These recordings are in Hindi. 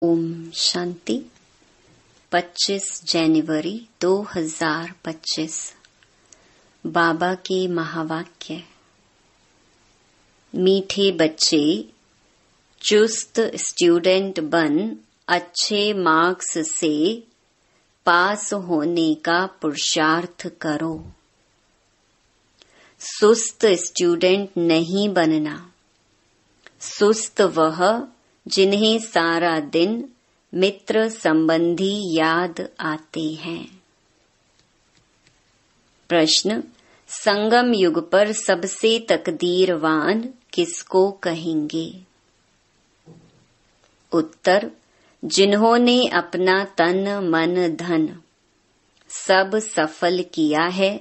ओम शांति। 25 जनवरी 2025 बाबा के महावाक्य। मीठे बच्चे, चुस्त स्टूडेंट बन अच्छे मार्क्स से पास होने का पुरुषार्थ करो। सुस्त स्टूडेंट नहीं बनना। सुस्त वह जिन्हें सारा दिन मित्र संबंधी याद आते हैं। प्रश्न, संगम युग पर सबसे तकदीरवान किसको कहेंगे? उत्तर, जिन्होंने अपना तन मन धन सब सफल किया है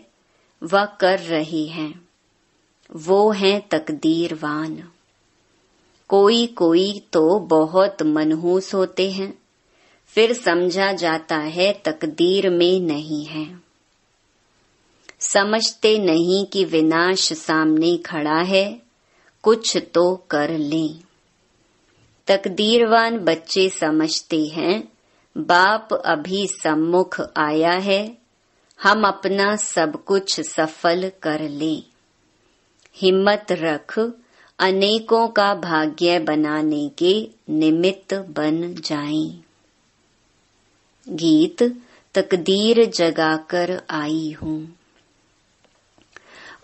व कर रहे हैं, वो हैं तकदीरवान। कोई कोई तो बहुत मनहूस होते हैं, फिर समझा जाता है तकदीर में नहीं है। समझते नहीं कि विनाश सामने खड़ा है, कुछ तो कर लें। तकदीरवान बच्चे समझते हैं बाप अभी सम्मुख आया है, हम अपना सब कुछ सफल कर लें। हिम्मत रख, अनेकों का भाग्य बनाने के निमित्त बन जाएं। गीत, तकदीर जगाकर आई हूँ।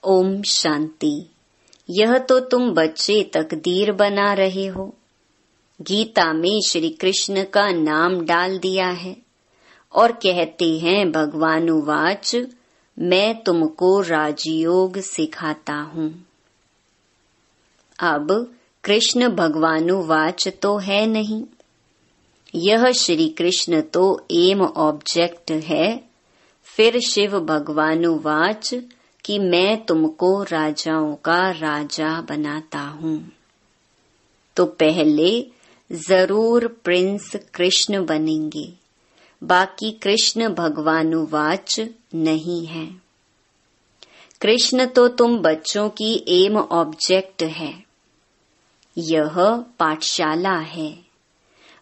ओम शांति। यह तो तुम बच्चे तकदीर बना रहे हो। गीता में श्री कृष्ण का नाम डाल दिया है और कहते हैं भगवानुवाच, मैं तुमको राजयोग सिखाता हूँ। अब कृष्ण भगवानुवाच तो है नहीं, यह श्री कृष्ण तो एम ऑब्जेक्ट है। फिर शिव भगवानुवाच कि मैं तुमको राजाओं का राजा बनाता हूँ। तो पहले जरूर प्रिंस कृष्ण बनेंगे, बाकी कृष्ण भगवानुवाच नहीं है। कृष्ण तो तुम बच्चों की एम ऑब्जेक्ट है। यह पाठशाला है,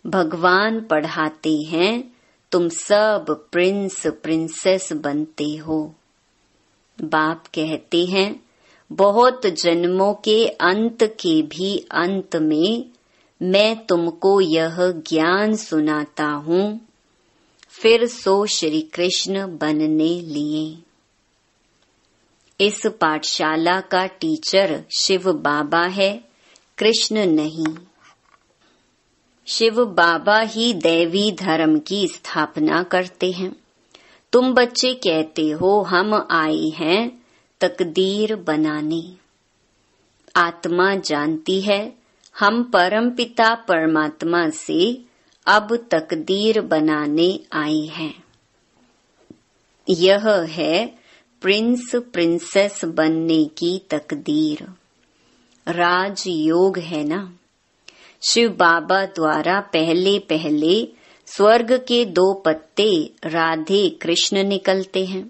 भगवान पढ़ाते हैं, तुम सब प्रिंस प्रिंसेस बनते हो। बाप कहते हैं बहुत जन्मों के अंत के भी अंत में मैं तुमको यह ज्ञान सुनाता हूँ, फिर सो श्री कृष्ण बनने लिए। इस पाठशाला का टीचर शिव बाबा है, कृष्ण नहीं। शिव बाबा ही दैवी धर्म की स्थापना करते हैं। तुम बच्चे कहते हो हम आए हैं तकदीर बनाने। आत्मा जानती है हम परमपिता परमात्मा से अब तकदीर बनाने आए हैं। यह है प्रिंस प्रिंसेस बनने की तकदीर। राजयोग है ना। शिव बाबा द्वारा पहले पहले स्वर्ग के 2 पत्ते राधे कृष्ण निकलते हैं।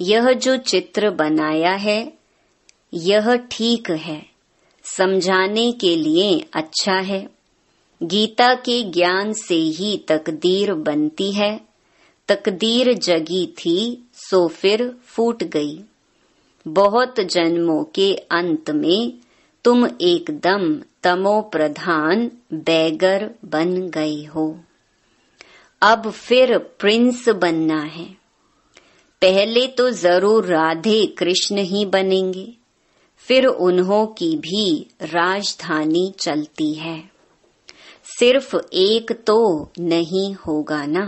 यह जो चित्र बनाया है यह ठीक है, समझाने के लिए अच्छा है। गीता के ज्ञान से ही तकदीर बनती है। तकदीर जगी थी सो फिर फूट गई। बहुत जन्मों के अंत में तुम एकदम तमो प्रधान बैगर बन गए हो। अब फिर प्रिंस बनना है। पहले तो जरूर राधे कृष्ण ही बनेंगे, फिर उन्हों की भी राजधानी चलती है। सिर्फ एक तो नहीं होगा ना।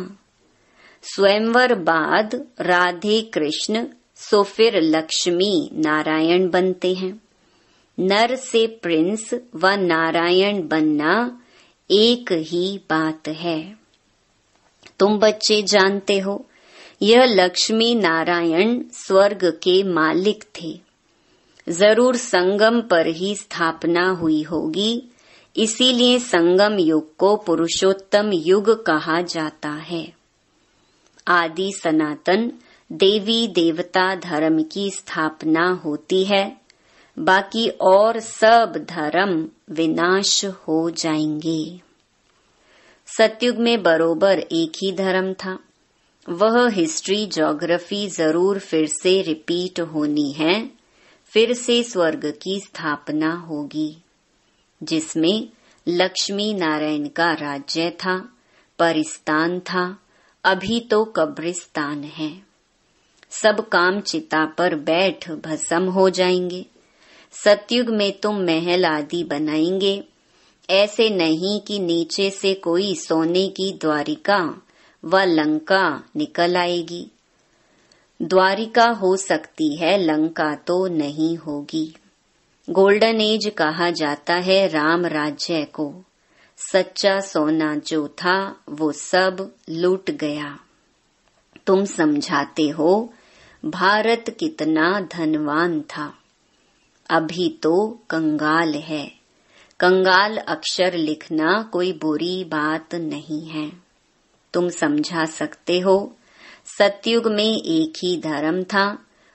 स्वयंवर बाद राधे कृष्ण सो फिर लक्ष्मी नारायण बनते हैं। नर से प्रिंस व नारायण बनना एक ही बात है। तुम बच्चे जानते हो यह लक्ष्मी नारायण स्वर्ग के मालिक थे। जरूर संगम पर ही स्थापना हुई होगी, इसीलिए संगम युग को पुरुषोत्तम युग कहा जाता है। आदि सनातन देवी देवता धर्म की स्थापना होती है, बाकी और सब धर्म विनाश हो जाएंगे। सतयुग में बरोबर एक ही धर्म था। वह हिस्ट्री ज्योग्राफी जरूर फिर से रिपीट होनी है। फिर से स्वर्ग की स्थापना होगी, जिसमें लक्ष्मी नारायण का राज्य था, परिस्तान था। अभी तो कब्रिस्तान है। सब काम चिता पर बैठ भस्म हो जाएंगे। सतयुग में तुम महल आदि बनाएंगे। ऐसे नहीं कि नीचे से कोई सोने की द्वारिका व लंका निकल आएगी। द्वारिका हो सकती है, लंका तो नहीं होगी। गोल्डन एज कहा जाता है राम राज्य को। सच्चा सोना जो था वो सब लूट गया। तुम समझाते हो भारत कितना धनवान था, अभी तो कंगाल है। कंगाल अक्षर लिखना कोई बुरी बात नहीं है। तुम समझा सकते हो सतयुग में एक ही धर्म था,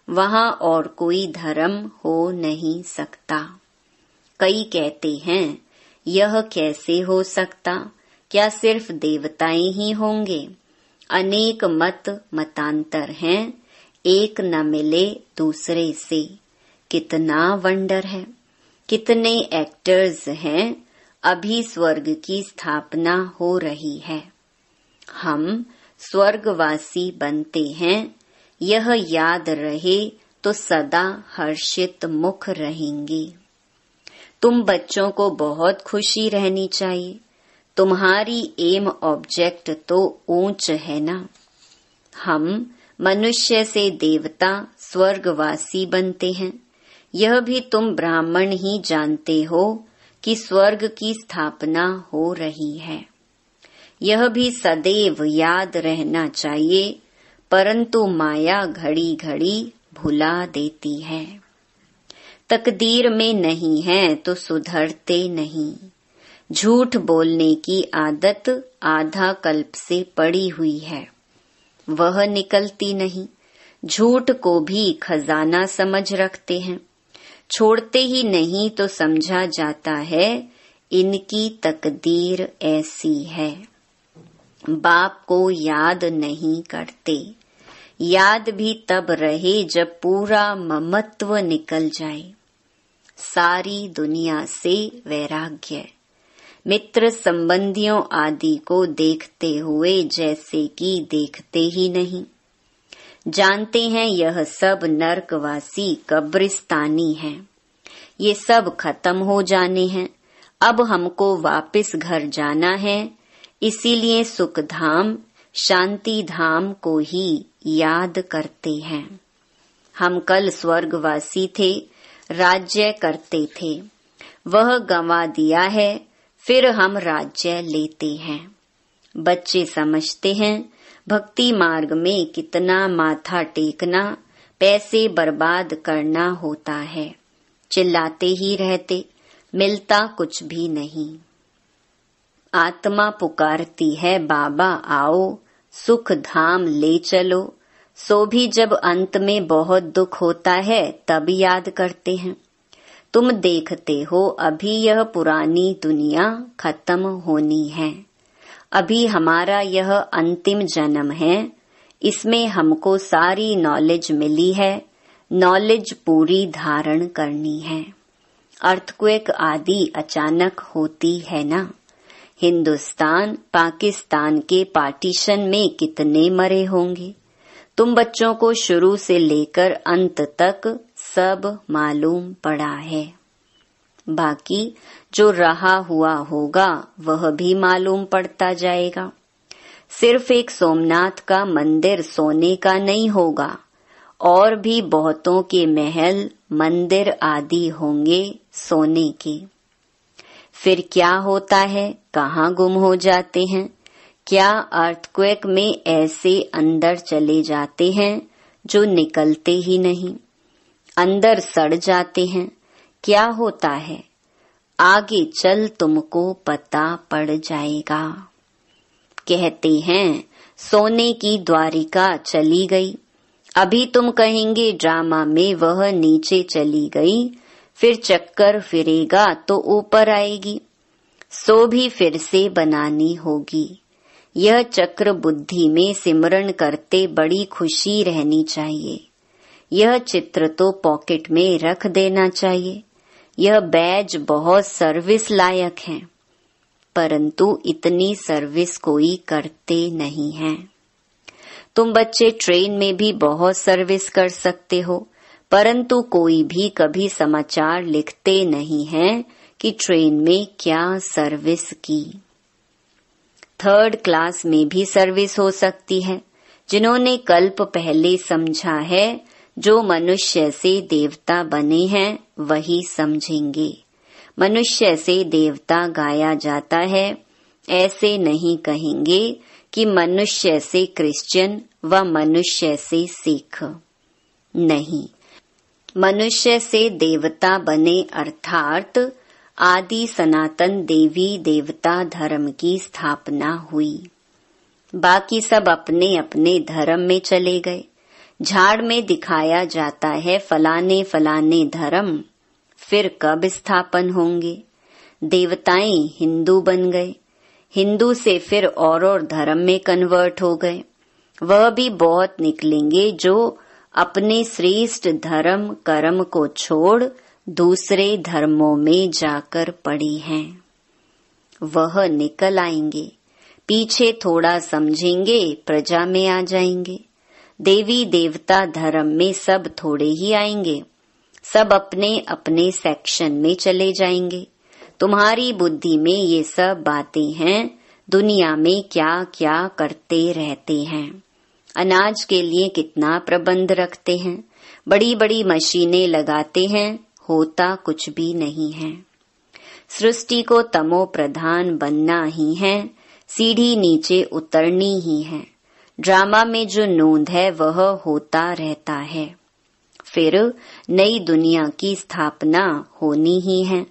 वहां और कोई धर्म हो नहीं सकता। कई कहते हैं यह कैसे हो सकता, क्या सिर्फ देवताएं ही होंगे? अनेक मतांतर हैं, एक न मिले दूसरे से। कितना वंडर है, कितने एक्टर्स हैं। अभी स्वर्ग की स्थापना हो रही है। हम स्वर्गवासी बनते हैं, यह याद रहे तो सदा हर्षित मुख रहेंगे। तुम बच्चों को बहुत खुशी रहनी चाहिए। तुम्हारी एम ऑब्जेक्ट तो ऊंच है ना। हम मनुष्य से देवता स्वर्गवासी बनते हैं। यह भी तुम ब्राह्मण ही जानते हो कि स्वर्ग की स्थापना हो रही है। यह भी सदैव याद रहना चाहिए, परंतु माया घड़ी घड़ी भुला देती है। तकदीर में नहीं है तो सुधरते नहीं। झूठ बोलने की आदत आधा कल्प से पड़ी हुई है, वह निकलती नहीं। झूठ को भी खजाना समझ रखते हैं, छोड़ते ही नहीं तो समझा जाता है इनकी तकदीर ऐसी है। बाप को याद नहीं करते। याद भी तब रहे जब पूरा ममत्व निकल जाए। सारी दुनिया से वैराग्य। मित्र संबंधियों आदि को देखते हुए जैसे कि देखते ही नहीं। जानते हैं यह सब नरकवासी कब्रिस्तानी हैं। ये सब खत्म हो जाने हैं। अब हमको वापस घर जाना है, इसीलिए सुख धाम शांति धाम को ही याद करते हैं। हम कल स्वर्गवासी थे, राज्य करते थे, वह गंवा दिया है, फिर हम राज्य लेते हैं। बच्चे समझते हैं भक्ति मार्ग में कितना माथा टेकना, पैसे बर्बाद करना होता है। चिल्लाते ही रहते, मिलता कुछ भी नहीं। आत्मा पुकारती है बाबा आओ सुख धाम ले चलो, सो भी जब अंत में बहुत दुख होता है तब याद करते हैं। तुम देखते हो अभी यह पुरानी दुनिया खत्म होनी है। अभी हमारा यह अंतिम जन्म है, इसमें हमको सारी नॉलेज मिली है। नॉलेज पूरी धारण करनी है। अर्थक्वेक आदि अचानक होती है ना। हिंदुस्तान पाकिस्तान के पार्टीशन में कितने मरे होंगे। तुम बच्चों को शुरू से लेकर अंत तक सब मालूम पड़ा है। बाकी जो रहा हुआ होगा वह भी मालूम पड़ता जाएगा। सिर्फ एक सोमनाथ का मंदिर सोने का नहीं होगा, और भी बहुतों के महल मंदिर आदि होंगे सोने के। फिर क्या होता है, कहाँ गुम हो जाते हैं? क्या अर्थक्वेक में ऐसे अंदर चले जाते हैं जो निकलते ही नहीं, अंदर सड़ जाते हैं? क्या होता है? आगे चल तुमको पता पड़ जाएगा। कहते हैं सोने की द्वारिका चली गई। अभी तुम कहेंगे ड्रामा में वह नीचे चली गई, फिर चक्कर फिरेगा तो ऊपर आएगी। सो भी फिर से बनानी होगी। यह चक्र बुद्धि में सिमरण करते बड़ी खुशी रहनी चाहिए। यह चित्र तो पॉकेट में रख देना चाहिए। यह बैज बहुत सर्विस लायक है, परंतु इतनी सर्विस कोई करते नहीं है। तुम बच्चे ट्रेन में भी बहुत सर्विस कर सकते हो, परंतु कोई भी कभी समाचार लिखते नहीं है कि ट्रेन में क्या सर्विस की। 3rd क्लास में भी सर्विस हो सकती है। जिन्होंने कल्प पहले समझा है, जो मनुष्य से देवता बने हैं वही समझेंगे। मनुष्य से देवता गाया जाता है, ऐसे नहीं कहेंगे कि मनुष्य से क्रिश्चियन व मनुष्य से सिख। नहीं, मनुष्य से देवता बने अर्थात आदि सनातन देवी देवता धर्म की स्थापना हुई। बाकी सब अपने अपने धर्म में चले गए। झाड़ में दिखाया जाता है फलाने फलाने धर्म, फिर कब स्थापन होंगे। देवताएं हिंदू बन गए, हिंदू से फिर और धर्म में कन्वर्ट हो गए। वह भी बहुत निकलेंगे जो अपने श्रेष्ठ धर्म कर्म को छोड़ दूसरे धर्मों में जाकर पड़ी हैं। वह निकल आएंगे, पीछे थोड़ा समझेंगे, प्रजा में आ जाएंगे। देवी देवता धर्म में सब थोड़े ही आएंगे, सब अपने अपने सेक्शन में चले जाएंगे। तुम्हारी बुद्धि में ये सब बातें हैं, दुनिया में क्या क्या करते रहते हैं। अनाज के लिए कितना प्रबंध रखते हैं, बड़ी बड़ी मशीनें लगाते हैं, होता कुछ भी नहीं है। सृष्टि को तमो प्रधान बनना ही है, सीढ़ी नीचे उतरनी ही है। ड्रामा में जो नोंद है वह होता रहता है। फिर नई दुनिया की स्थापना होनी ही है।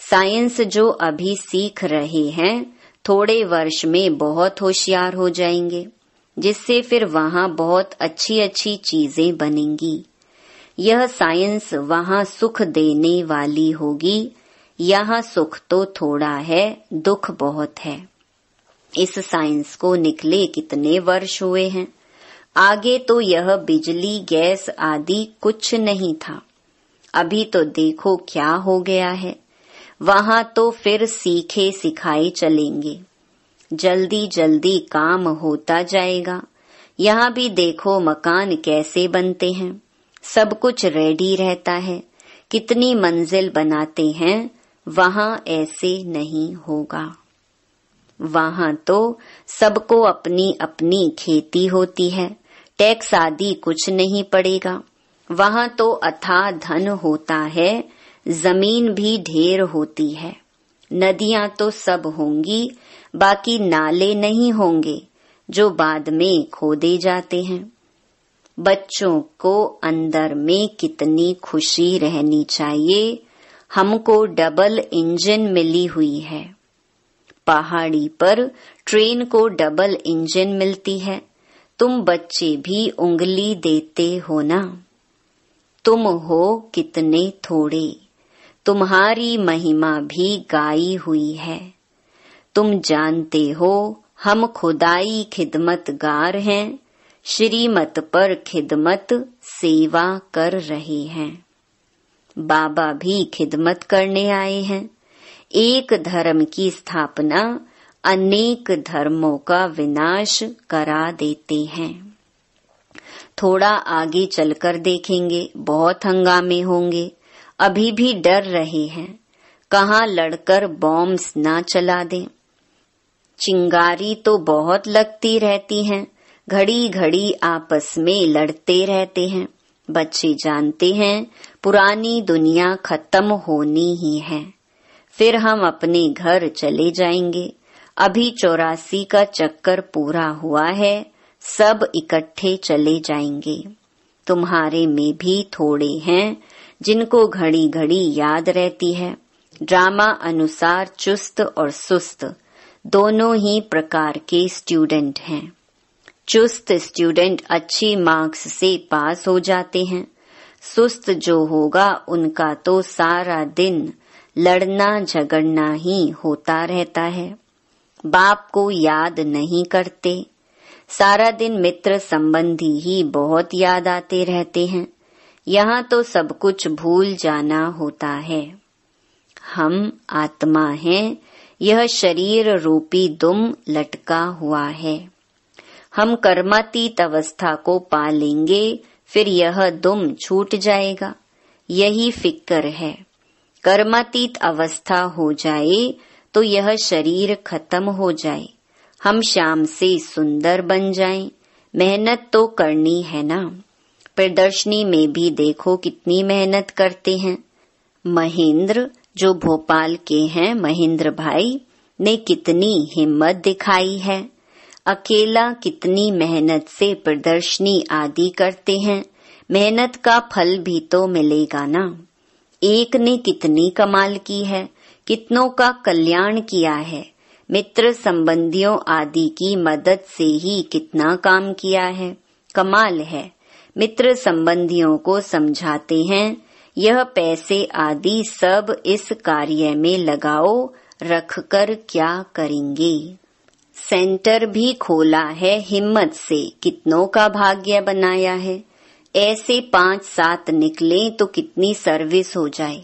साइंस जो अभी सीख रहे हैं, थोड़े वर्ष में बहुत होशियार हो जाएंगे, जिससे फिर वहाँ बहुत अच्छी अच्छी चीजें बनेंगी। यह साइंस वहाँ सुख देने वाली होगी। यहाँ सुख तो थोड़ा है, दुख बहुत है। इस साइंस को निकले कितने वर्ष हुए हैं। आगे तो यह बिजली गैस आदि कुछ नहीं था, अभी तो देखो क्या हो गया है। वहाँ तो फिर सीखे सिखाए चलेंगे, जल्दी जल्दी काम होता जाएगा। यहाँ भी देखो मकान कैसे बनते हैं, सब कुछ रेडी रहता है। कितनी मंजिल बनाते हैं, वहाँ ऐसे नहीं होगा। वहाँ तो सबको अपनी अपनी खेती होती है, टैक्स आदि कुछ नहीं पड़ेगा। वहाँ तो अथाह धन होता है, जमीन भी ढेर होती है। नदियाँ तो सब होंगी, बाकी नाले नहीं होंगे जो बाद में खोदे जाते हैं। बच्चों को अंदर में कितनी खुशी रहनी चाहिए। हमको डबल इंजन मिली हुई है। पहाड़ी पर ट्रेन को डबल इंजन मिलती है। तुम बच्चे भी उंगली देते हो ना। तुम हो कितने थोड़े, तुम्हारी महिमा भी गाई हुई है। तुम जानते हो हम खुदाई खिदमतगार हैं, श्रीमत पर खिदमत सेवा कर रहे हैं। बाबा भी खिदमत करने आए हैं। एक धर्म की स्थापना अनेक धर्मों का विनाश करा देते हैं। थोड़ा आगे चलकर देखेंगे, बहुत हंगामे होंगे। अभी भी डर रहे हैं, कहाँ लड़कर बॉम्ब्स ना चला दें। चिंगारी तो बहुत लगती रहती हैं, घड़ी घड़ी आपस में लड़ते रहते हैं। बच्चे जानते हैं पुरानी दुनिया खत्म होनी ही है, फिर हम अपने घर चले जाएंगे। अभी 84 का चक्कर पूरा हुआ है, सब इकट्ठे चले जाएंगे। तुम्हारे में भी थोड़े हैं जिनको घड़ी घड़ी याद रहती है। ड्रामा अनुसार चुस्त और सुस्त दोनों ही प्रकार के स्टूडेंट हैं। चुस्त स्टूडेंट अच्छी मार्क्स से पास हो जाते हैं। सुस्त जो होगा उनका तो सारा दिन लड़ना झगड़ना ही होता रहता है। बाप को याद नहीं करते। सारा दिन मित्र संबंधी ही बहुत याद आते रहते हैं। यहाँ तो सब कुछ भूल जाना होता है। हम आत्मा हैं, यह शरीर रूपी दुम लटका हुआ है। हम कर्मातीत अवस्था को पा लेंगे, फिर यह दुम छूट जाएगा। यही फिक्र है। कर्मातीत अवस्था हो जाए तो यह शरीर खत्म हो जाए, हम श्याम से सुंदर बन जाएं। मेहनत तो करनी है ना। प्रदर्शनी में भी देखो कितनी मेहनत करते हैं। महेंद्र जो भोपाल के हैं, महेंद्र भाई ने कितनी हिम्मत दिखाई है। अकेला कितनी मेहनत से प्रदर्शनी आदि करते हैं। मेहनत का फल भी तो मिलेगा ना। एक ने कितनी कमाल की है, कितनों का कल्याण किया है। मित्र संबंधियों आदि की मदद से ही कितना काम किया है। कमाल है। मित्र संबंधियों को समझाते हैं, यह पैसे आदि सब इस कार्य में लगाओ, रखकर क्या करेंगे। सेंटर भी खोला है हिम्मत से, कितनों का भाग्य बनाया है। ऐसे 5-7 निकले तो कितनी सर्विस हो जाए।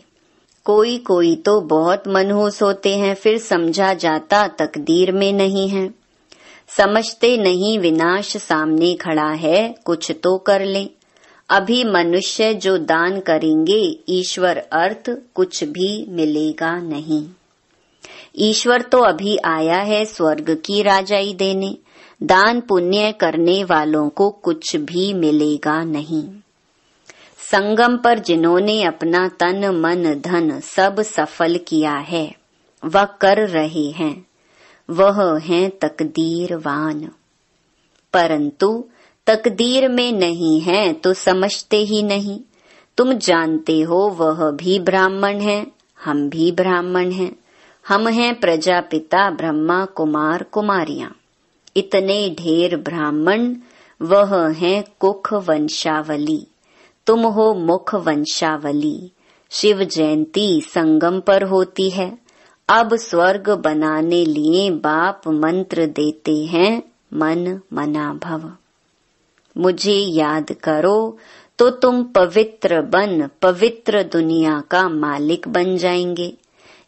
कोई कोई तो बहुत मनहूस होते हैं, फिर समझा जाता तकदीर में नहीं है। समझते नहीं विनाश सामने खड़ा है, कुछ तो कर ले। अभी मनुष्य जो दान करेंगे, ईश्वर अर्थ कुछ भी मिलेगा नहीं। ईश्वर तो अभी आया है स्वर्ग की राजाई देने। दान पुण्य करने वालों को कुछ भी मिलेगा नहीं। संगम पर जिन्होंने अपना तन मन धन सब सफल किया है, वह कर रहे हैं, वह हैं तकदीरवान। परंतु तकदीर में नहीं है तो समझते ही नहीं। तुम जानते हो वह भी ब्राह्मण है, हम भी ब्राह्मण हैं। हम हैं प्रजापिता ब्रह्मा कुमार कुमारियां। इतने ढेर ब्राह्मण, वह हैं कुख वंशावली। तुम हो मुख वंशावली। शिव जयंती संगम पर होती है। अब स्वर्ग बनाने लिए बाप मंत्र देते हैं, मन मना भव। मुझे याद करो तो तुम पवित्र बन पवित्र दुनिया का मालिक बन जाएंगे।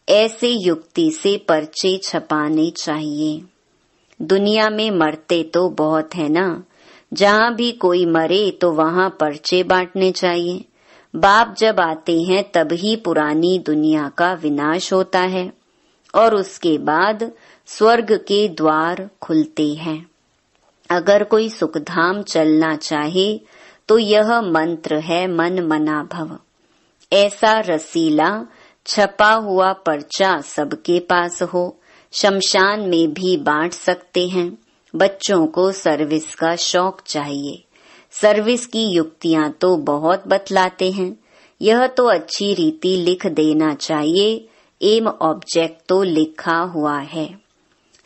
ऐसे युक्ति से पर्चे छपाने चाहिए। दुनिया में मरते तो बहुत है ना। जहाँ भी कोई मरे तो वहाँ पर्चे बांटने चाहिए। बाप जब आते हैं तब ही पुरानी दुनिया का विनाश होता है और उसके बाद स्वर्ग के द्वार खुलते हैं। अगर कोई सुखधाम चलना चाहे तो यह मंत्र है, मन मना भव। ऐसा रसीला छपा हुआ पर्चा सबके पास हो। शमशान में भी बांट सकते हैं। बच्चों को सर्विस का शौक चाहिए। सर्विस की युक्तियां तो बहुत बतलाते हैं। यह तो अच्छी रीति लिख देना चाहिए। एम ऑब्जेक्ट तो लिखा हुआ है।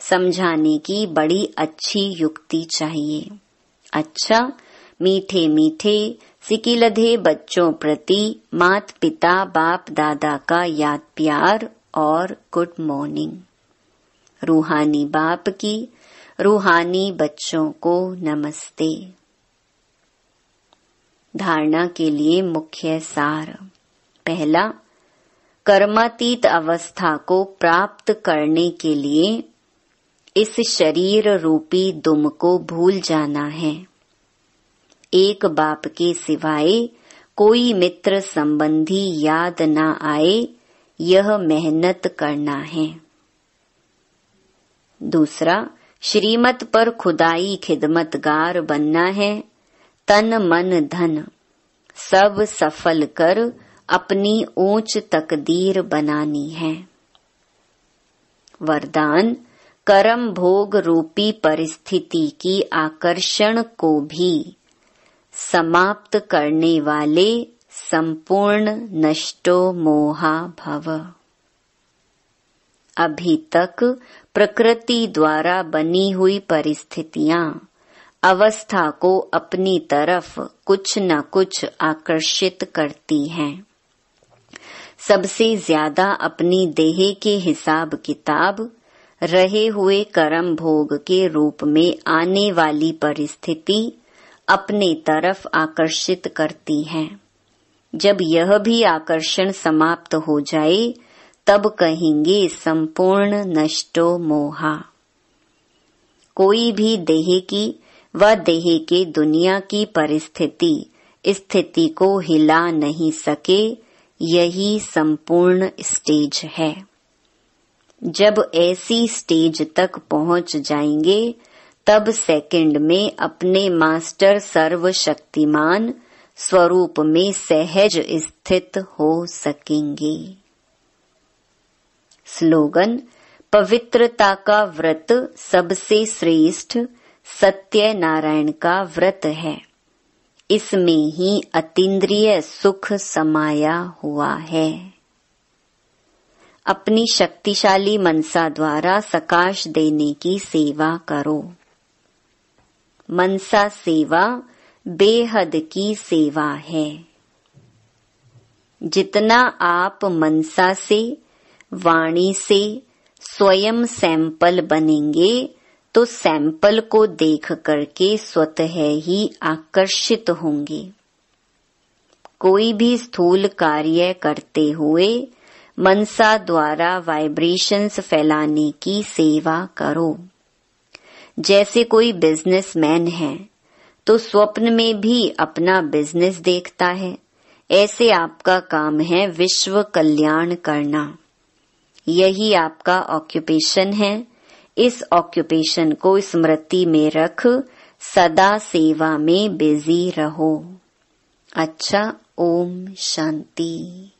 समझाने की बड़ी अच्छी युक्ति चाहिए। अच्छा, मीठे मीठे सिकिलधे बच्चों प्रति मात पिता बाप दादा का याद प्यार और गुड मॉर्निंग। रूहानी बाप की रूहानी बच्चों को नमस्ते। धारणा के लिए मुख्य सार। पहला, कर्मातीत अवस्था को प्राप्त करने के लिए इस शरीर रूपी दुम को भूल जाना है। एक बाप के सिवाय कोई मित्र संबंधी याद न आए, यह मेहनत करना है। दूसरा, श्रीमत पर खुदाई खिदमतगार बनना है। तन मन धन सब सफल कर अपनी ऊंच तकदीर बनानी है। वरदान, कर्म भोग रूपी परिस्थिति की आकर्षण को भी समाप्त करने वाले संपूर्ण नष्टो मोहा भव। अभी तक प्रकृति द्वारा बनी हुई परिस्थितियां अवस्था को अपनी तरफ कुछ न कुछ आकर्षित करती हैं। सबसे ज्यादा अपनी देह के हिसाब किताब, रहे हुए कर्म भोग के रूप में आने वाली परिस्थिति अपने तरफ आकर्षित करती है। जब यह भी आकर्षण समाप्त हो जाए तब कहेंगे संपूर्ण नष्टो मोहा। कोई भी देह की व देह के दुनिया की परिस्थिति स्थिति को हिला नहीं सके, यही संपूर्ण स्टेज है। जब ऐसी स्टेज तक पहुंच जाएंगे तब सेकंड में अपने मास्टर सर्वशक्तिमान स्वरूप में सहज स्थित हो सकेंगे। स्लोगन: पवित्रता का व्रत सबसे श्रेष्ठ सत्यनारायण का व्रत है। इसमें ही अतीन्द्रिय सुख समाया हुआ है। अपनी शक्तिशाली मनसा द्वारा सकाश देने की सेवा करो। मनसा सेवा बेहद की सेवा है। जितना आप मनसा से, वाणी से स्वयं सैंपल बनेंगे तो सैंपल को देख करके स्वतः ही आकर्षित होंगे। कोई भी स्थूल कार्य करते हुए मनसा द्वारा वाइब्रेशंस फैलाने की सेवा करो। जैसे कोई बिजनेसमैन है तो स्वप्न में भी अपना बिजनेस देखता है, ऐसे आपका काम है विश्व कल्याण करना। यही आपका ऑक्यूपेशन है। इस ऑक्यूपेशन को स्मृति में रख सदा सेवा में बिजी रहो। अच्छा, ओम शांति।